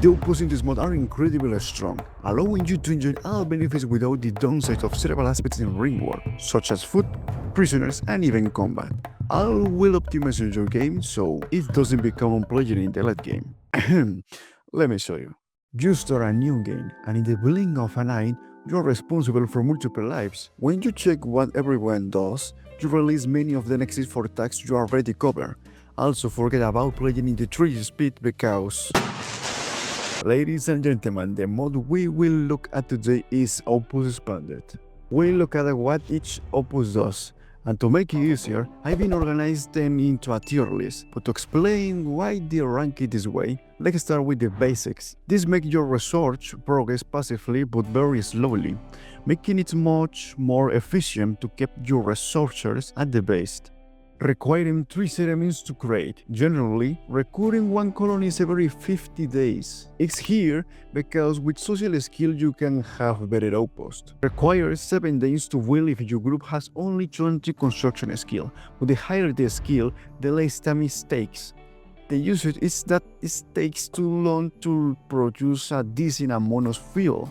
The outposts in this mod are incredibly strong, allowing you to enjoy all benefits without the downside of several aspects in ring war, such as food, prisoners, and even combat. All will optimize your game so it doesn't become unpleasant in the late game. Let me show you. You start a new game, and in the blink of an eye, you are responsible for multiple lives. When you check what everyone does, you release many of the next 4 tasks you already covered. Also forget about playing in the 3 speed because... Ladies and gentlemen, the mod we will look at today is Outpost Expanded. We'll look at what each outpost does, and to make it easier, I've been organized them into a tier list. But to explain why they rank it this way, let's start with the basics. This makes your research progress passively but very slowly, making it much more efficient to keep your researchers at the base. Requiring 3 ceremonies to create. Generally, recurring 1 colony every 50 days. It's here because with social skill you can have better outpost. Requires 7 days to build if your group has only 20 construction skill, but the higher the skill, the less time it takes. The usage is that it takes too long to produce a decent amount of fuel.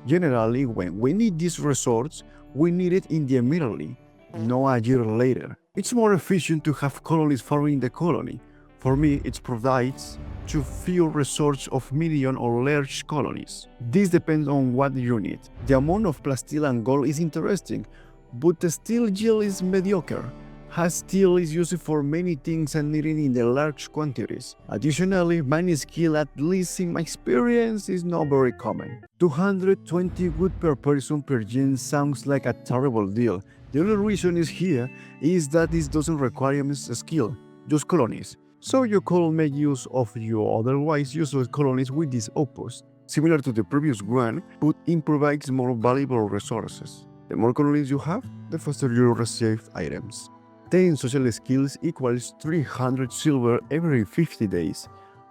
Generally, when we need these resources, we need it immediately, not a year later. It's more efficient to have colonies farming the colony. For me, it provides to few resources of medium or large colonies. This depends on what you need. The amount of plasteel and gold is interesting, but the steel yield is mediocre. As steel is used for many things and needed in the large quantities. Additionally, mining skill, at least in my experience, is not very common. 220 wood per person per gen sounds like a terrible deal. The only reason is here is that this doesn't require a skill, just colonies. So you could make use of your otherwise useless colonies with this outpost, similar to the previous one, but it provides more valuable resources. The more colonies you have, the faster you receive items. 10 social skills equals 300 silver every 50 days.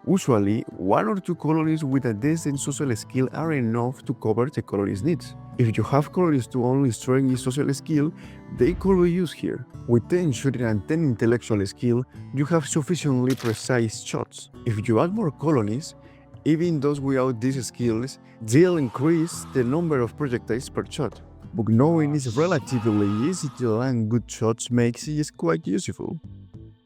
Usually, 1 or 2 colonies with a decent social skill are enough to cover the colony's needs. If you have colonies to only strengthen social skill, they could be used here. With 10 shooting and 10 intellectual skill, you have sufficiently precise shots. If you add more colonies, even those without these skills, they'll increase the number of projectiles per shot. But knowing it's relatively easy to land good shots makes it quite useful.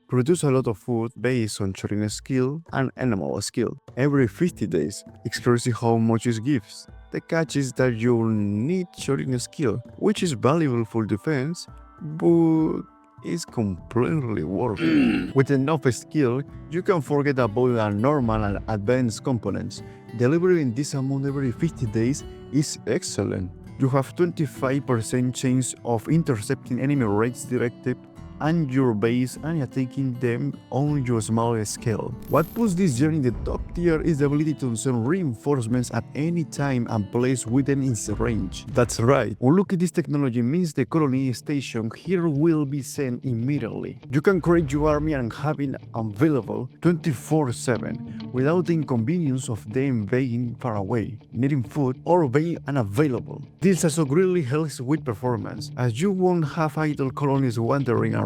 Produce a lot of food based on shooting skill and animal skill. Every 50 days, it's crazy how much it gives. The catch is that you'll need shooting skill, which is valuable for defense, but is completely worth it. With enough skill, you can forget about the normal and advanced components. Delivering this amount every 50 days is excellent. You have 25% chance of intercepting enemy raids directed and your base and attacking them on your smallest scale. What puts this journey in the top tier is the ability to send reinforcements at any time and place within its range. That's right, unlocking this technology means the colony station here will be sent immediately. You can create your army and have it available 24/7 without the inconvenience of them being far away, needing food, or being unavailable. This also greatly helps with performance, as you won't have idle colonies wandering around.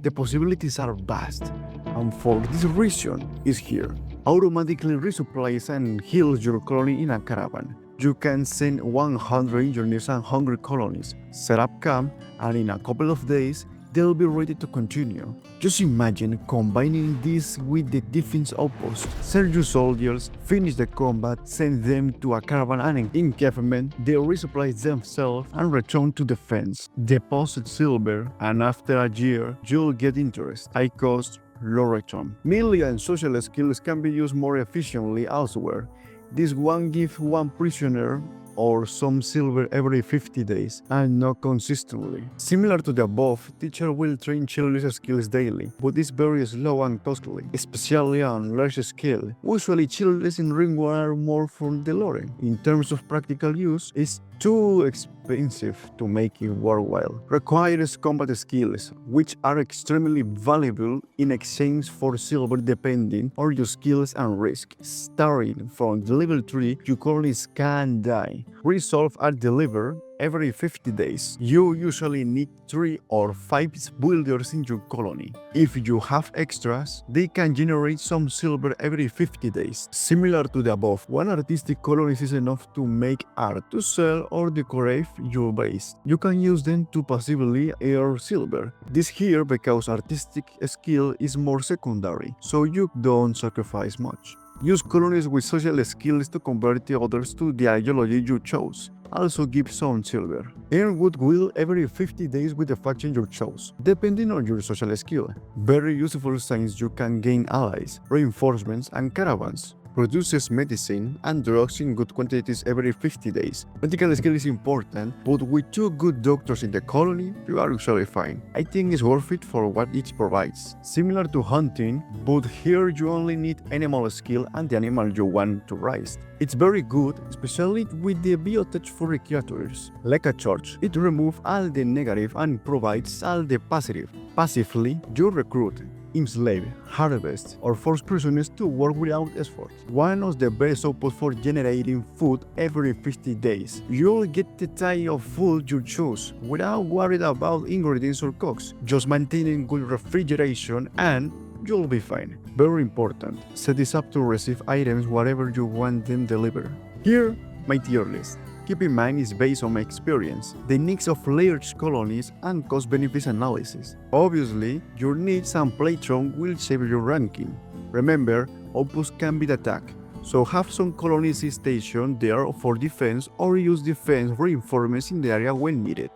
The possibilities are vast, and for this reason is here. Automatically resupplies and heals your colony in a caravan. You can send 100 engineers and 100 colonies, set up camp, and in a couple of days they'll be ready to continue. Just imagine combining this with the defense outpost. Send your soldiers, finish the combat, send them to a caravan and an encampment, they resupply themselves and return to defense. Deposit silver, and after a year, you'll get interest. High cost, low return. Melee and social skills can be used more efficiently elsewhere. This one gives 1 prisoner or some silver every 50 days, and not consistently. Similar to the above, teacher will train children's skills daily, but it's very slow and costly, especially on large scale. Usually children in ring war are more for the lore. In terms of practical use, it's too expensive to make it worthwhile. Requires combat skills, which are extremely valuable in exchange for silver depending on your skills and risk. Starting from level 3, your colonies can die, resolve and deliver every 50 days. You usually need 3 or 5 builders in your colony. If you have extras, they can generate some silver every 50 days. Similar to the above, one artistic colony is enough to make art to sell or decorate your base. You can use them to passively earn silver. This here because artistic skill is more secondary, so you don't sacrifice much. Use colonies with social skills to convert the others to the ideology you chose. Also give some silver. Earn goodwill every 50 days with the faction you chose, depending on your social skill. Very useful since you can gain allies, reinforcements, and caravans. Produces medicine and drugs in good quantities every 50 days. Medical skill is important, but with 2 good doctors in the colony, you are usually fine. I think it's worth it for what it provides. Similar to hunting, but here you only need animal skill and the animal you want to raise. It's very good, especially with the biotech furry creatures. Like a church, it removes all the negative and provides all the positive. Passively, you recruit, enslave, harvest, or force prisoners to work without effort. One of the best outposts for generating food every 50 days. You'll get the type of food you choose without worrying about ingredients or cooks, just maintaining good refrigeration and you'll be fine. Very important, set this up to receive items wherever you want them delivered. Here, my tier list. Keep in mind it's based on my experience, the needs of large colonies and cost-benefit analysis. Obviously, your needs and playthrough will shape your ranking. Remember, outposts can be attacked, so have some colonies stationed there for defense or use defense reinforcements in the area when needed.